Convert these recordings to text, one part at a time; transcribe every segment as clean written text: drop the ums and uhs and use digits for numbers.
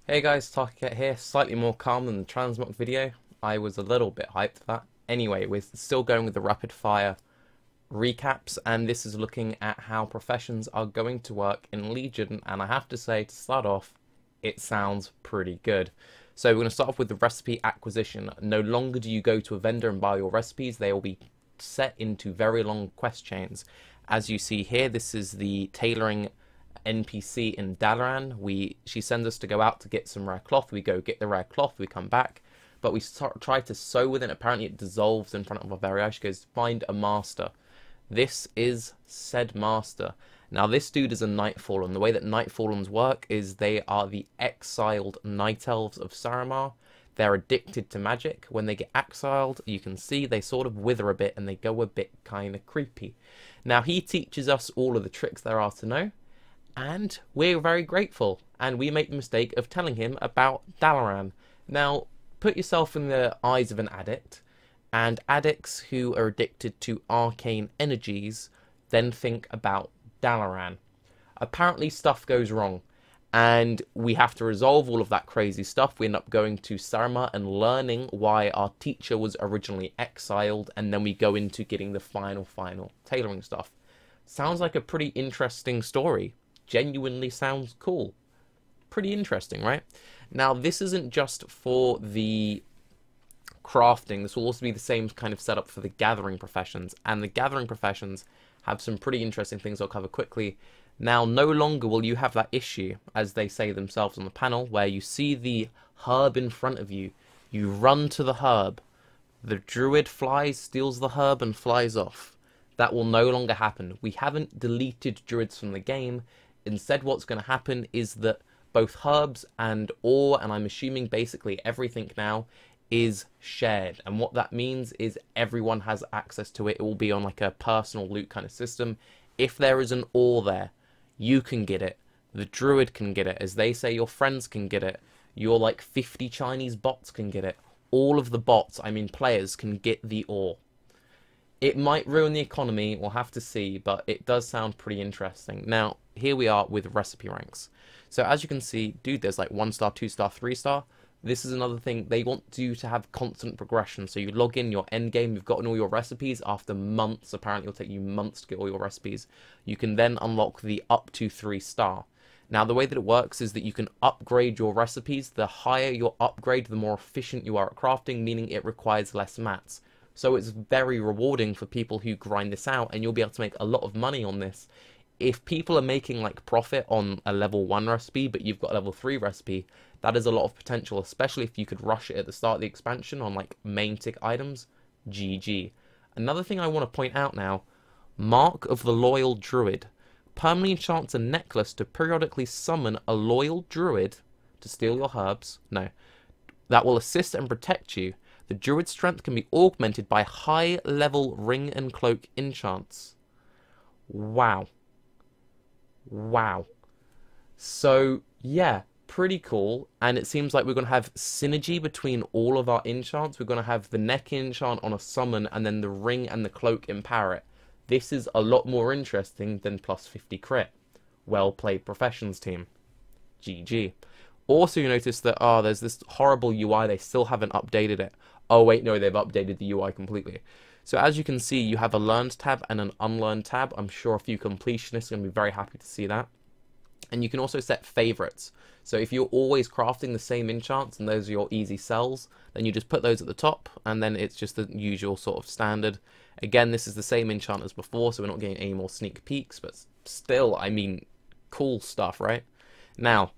Hey guys, Tarke here, slightly more calm than the transmog video. I was a little bit hyped for that. Anyway, we're still going with the rapid fire recaps, and this is looking at how professions are going to work in Legion, and I have to say, to start off, it sounds pretty good. So we're going to start off with the recipe acquisition. No longer do you go to a vendor and buy your recipes, they will be set into very long quest chains. As you see here, this is the tailoring NPC in Dalaran. She sends us to go out to get some rare cloth. We go get the rare cloth. We come back, but we try to sew with it. Apparently, it dissolves in front of our very eyes. She goes, "Find a master." This is said master. Now, this dude is a Nightfallen. The way that Nightfallens work is they are the exiled Night Elves of Saramar. They're addicted to magic. When they get exiled, you can see they sort of wither a bit and they go a bit kind of creepy. Now, he teaches us all of the tricks there are to know, and we're very grateful, and we make the mistake of telling him about Dalaran. Now, put yourself in the eyes of an addict, and addicts who are addicted to arcane energies then think about Dalaran. Apparently stuff goes wrong, and we have to resolve all of that crazy stuff. We end up going to Saramar and learning why our teacher was originally exiled, and then we go into getting the final tailoring stuff. Sounds like a pretty interesting story. Genuinely sounds cool. Pretty interesting, right? Now, this isn't just for the crafting. This will also be the same kind of setup for the gathering professions, and the gathering professions have some pretty interesting things I'll cover quickly. Now, no longer will you have that issue, as they say themselves on the panel, where you see the herb in front of you. You run to the herb. The druid flies, steals the herb, and flies off. That will no longer happen. We haven't deleted druids from the game. Instead, what's going to happen is that both herbs and ore, and I'm assuming basically everything now, is shared. And what that means is everyone has access to it. It will be on like a personal loot kind of system. If there is an ore there, you can get it. The druid can get it. As they say, your friends can get it. Your like 50 Chinese bots can get it. All of the bots, I mean players, can get the ore. It might ruin the economy, we'll have to see, but it does sound pretty interesting. Now, here we are with recipe ranks. So as you can see, dude, there's like 1 star, 2 star, 3 star. This is another thing, they want you to have constant progression. So you log in your end game, you've gotten all your recipes after months. Apparently it'll take you months to get all your recipes. You can then unlock the up to 3 star. Now, the way that it works is that you can upgrade your recipes. The higher your upgrade, the more efficient you are at crafting, meaning it requires less mats. So it's very rewarding for people who grind this out, and you'll be able to make a lot of money on this. If people are making like profit on a level 1 recipe, but you've got a level 3 recipe, that is a lot of potential, especially if you could rush it at the start of the expansion on like main tick items. GG. Another thing I want to point out now, Mark of the Loyal Druid. Permanently enchants a necklace to periodically summon a loyal druid to steal your herbs. No. That will assist and protect you. The druid's strength can be augmented by high-level ring and cloak enchants. Wow. Wow. So, yeah, pretty cool. And it seems like we're going to have synergy between all of our enchants. We're going to have the neck enchant on a summon, and then the ring and the cloak empower it. This is a lot more interesting than plus 50 crit. Well played, Professions team. GG. Also, you notice that, there's this horrible UI. They still haven't updated it. Oh, wait, no, they've updated the UI completely. So as you can see, you have a learned tab and an unlearned tab. I'm sure a few completionists are going to be very happy to see that. And you can also set favorites. So if you're always crafting the same enchants and those are your easy sells, then you just put those at the top, and then it's just the usual sort of standard. Again, this is the same enchant as before, so we're not getting any more sneak peeks, but still, I mean, cool stuff, right? Now,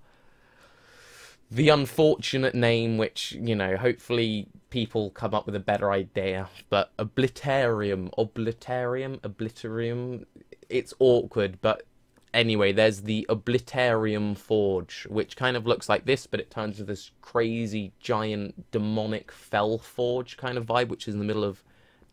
the unfortunate name, which, you know, hopefully people come up with a better idea, but Oblitarium, it's awkward, but anyway, there's the Oblitarium Forge, which kind of looks like this, but it turns into this crazy, giant, demonic fell forge kind of vibe, which is in the middle of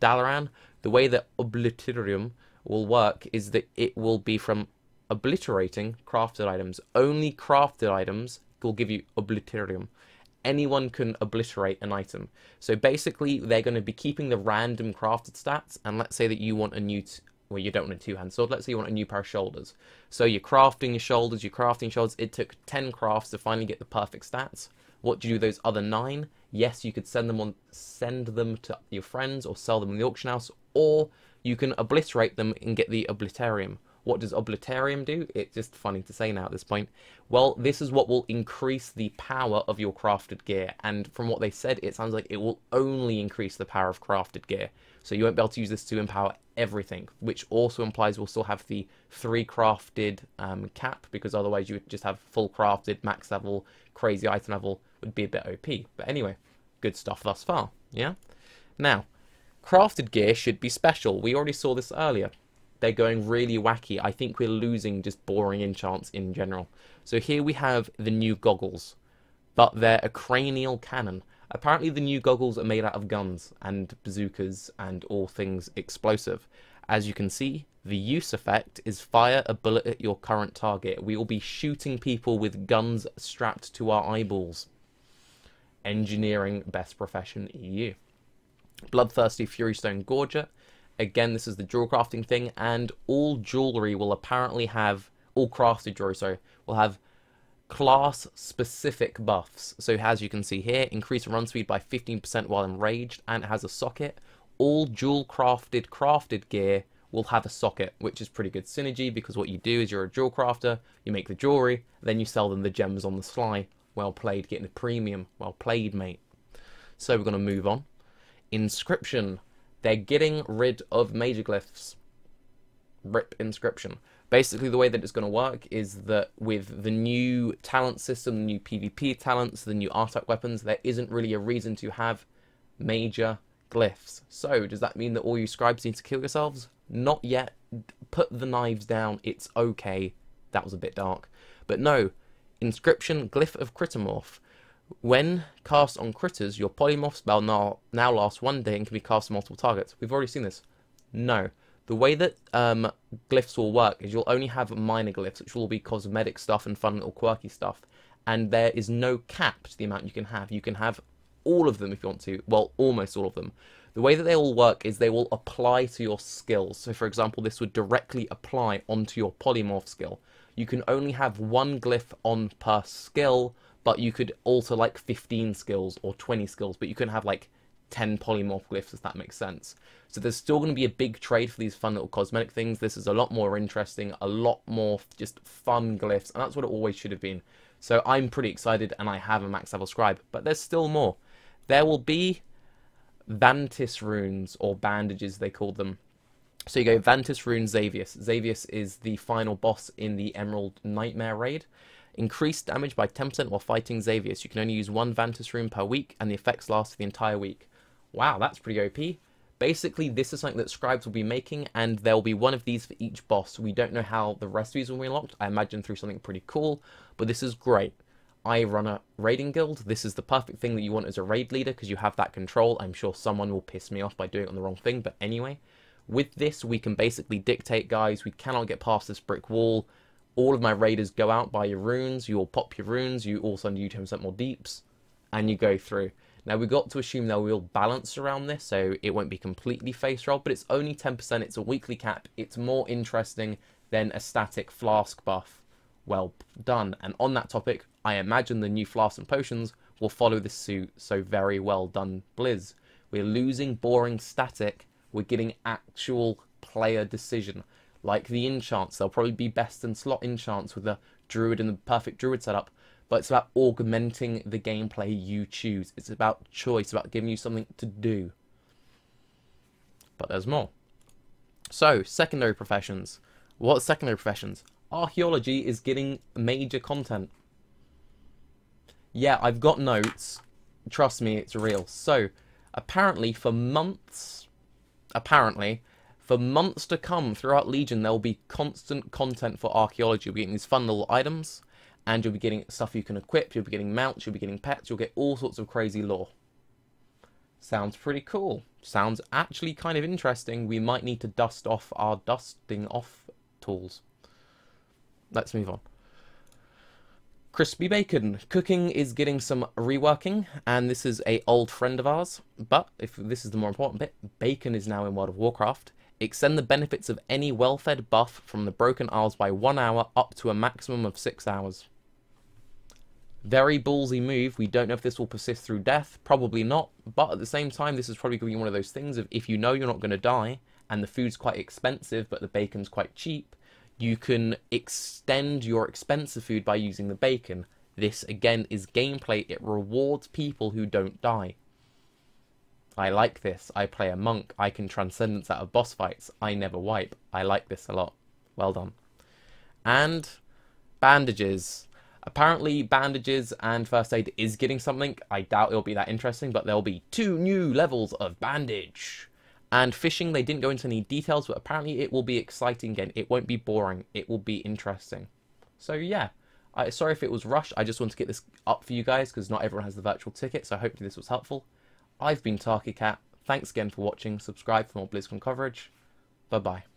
Dalaran. The way that Oblitarium will work is that it will be from obliterating crafted items. Only crafted items will give you Oblitarium. Anyone can obliterate an item. So basically, they're going to be keeping the random crafted stats, and let's say that you want a new well, you don't want a two-hand sword. Let's say you want a new pair of shoulders. So you're crafting your shoulders, It took 10 crafts to finally get the perfect stats. What do you do with those other 9? Yes, you could send them to your friends or sell them in the auction house, or you can obliterate them and get the Oblitarium. What does Oblitarium do? It's just funny to say now at this point. Well, this is what will increase the power of your crafted gear. And from what they said, it sounds like it will only increase the power of crafted gear. So you won't be able to use this to empower everything, which also implies we'll still have the 3 crafted cap, because otherwise you would just have full crafted, max level, crazy item level, would be a bit OP. But anyway, good stuff thus far, yeah? Now, crafted gear should be special. We already saw this earlier. They're going really wacky. I think we're losing just boring enchants in general. So here we have the new goggles, but they're a cranial cannon. Apparently the new goggles are made out of guns and bazookas and all things explosive. As you can see, the use effect is fire a bullet at your current target. We will be shooting people with guns strapped to our eyeballs. Engineering best profession EU. Bloodthirsty Furystone Gorget. Again, this is the jewel crafting thing, and all jewelry will apparently have, all crafted jewelry, sorry, will have class-specific buffs. So as you can see here, increase run speed by 15% while enraged, and it has a socket. All jewel crafted gear will have a socket, which is pretty good synergy, because what you do is you're a jewel crafter, you make the jewelry, then you sell them the gems on the sly. Well played, getting a premium. Well played, mate. So we're going to move on. Inscription. They're getting rid of major glyphs. RIP Inscription. Basically, the way that it's going to work is that with the new talent system, the new PvP talents, the new artifact weapons, there isn't really a reason to have major glyphs. So, does that mean that all you scribes need to kill yourselves? Not yet. Put the knives down. It's okay. That was a bit dark. But no. Inscription, Glyph of Critomorph. When cast on critters, your polymorph spell now lasts 1 day and can be cast on multiple targets. We've already seen this. No. The way that glyphs will work is you'll only have minor glyphs, which will be cosmetic stuff and fun little quirky stuff. And there is no cap to the amount you can have. You can have all of them if you want to. Well, almost all of them. The way that they all work is they will apply to your skills. So, for example, this would directly apply onto your polymorph skill. You can only have 1 glyph on per skill, but you could alter like 15 skills or 20 skills, but you can have like 10 polymorph glyphs, if that makes sense. So there's still going to be a big trade for these fun little cosmetic things. This is a lot more interesting, a lot more just fun glyphs, and that's what it always should have been. So I'm pretty excited, and I have a max level scribe, but there's still more. There will be Vantis runes, or bandages they called them. So you go Vantis rune Xavius. Xavius is the final boss in the Emerald Nightmare raid. Increased damage by 10% while fighting Xavius. You can only use 1 Vantis rune per week, and the effects last for the entire week. Wow, that's pretty OP. Basically, this is something that scribes will be making, and there will be one of these for each boss. We don't know how the rest of these will be unlocked. I imagine through something pretty cool, but this is great. I run a raiding guild. This is the perfect thing that you want as a raid leader, because you have that control. I'm sure someone will piss me off by doing it on the wrong thing, but anyway. With this, we can basically dictate, guys, we cannot get past this brick wall. All of my raiders go out, buy your runes, you all pop your runes, you also need 10% more deeps, and you go through. Now, we've got to assume there will balance around this, so it won't be completely face roll, but it's only 10%, it's a weekly cap, it's more interesting than a static flask buff. Well done. And on that topic, I imagine the new flasks and potions will follow this suit, so very well done, Blizz. We're losing boring static, we're getting actual player decision. Like the enchants, they'll probably be best in slot enchants with a druid and the perfect druid setup, but it's about augmenting the gameplay you choose. It's about choice, about giving you something to do. But there's more. So, secondary professions. What secondary professions? Archaeology is getting major content. Yeah, I've got notes. Trust me, it's real. So, apparently for months to come throughout Legion, there will be constant content for Archaeology. You'll be getting these fun little items, and you'll be getting stuff you can equip, you'll be getting mounts, you'll be getting pets, you'll get all sorts of crazy lore. Sounds pretty cool. Sounds actually kind of interesting. We might need to dust off our dusting off tools. Let's move on. Crispy bacon. Cooking is getting some reworking, and this is an old friend of ours. But if this is the more important bit, bacon is now in World of Warcraft. Extend the benefits of any well-fed buff from the Broken Isles by 1 hour up to a maximum of 6 hours. Very ballsy move. We don't know if this will persist through death. Probably not. But at the same time, this is probably going to be one of those things of if you know you're not going to die and the food's quite expensive but the bacon's quite cheap, you can extend your expensive food by using the bacon. This, again, is gameplay. It rewards people who don't die. I like this. I play a monk. I can transcendence out of boss fights. I never wipe. I like this a lot. Well done. And bandages. Apparently, bandages and first aid is getting something. I doubt it'll be that interesting, but there'll be 2 new levels of bandage. And fishing, they didn't go into any details, but apparently it will be exciting again. It won't be boring. It will be interesting. So yeah, sorry if it was rushed. I just want to get this up for you guys because not everyone has the virtual ticket, so hopefully this was helpful. I've been Tarke. Thanks again for watching. Subscribe for more BlizzCon coverage. Bye-bye.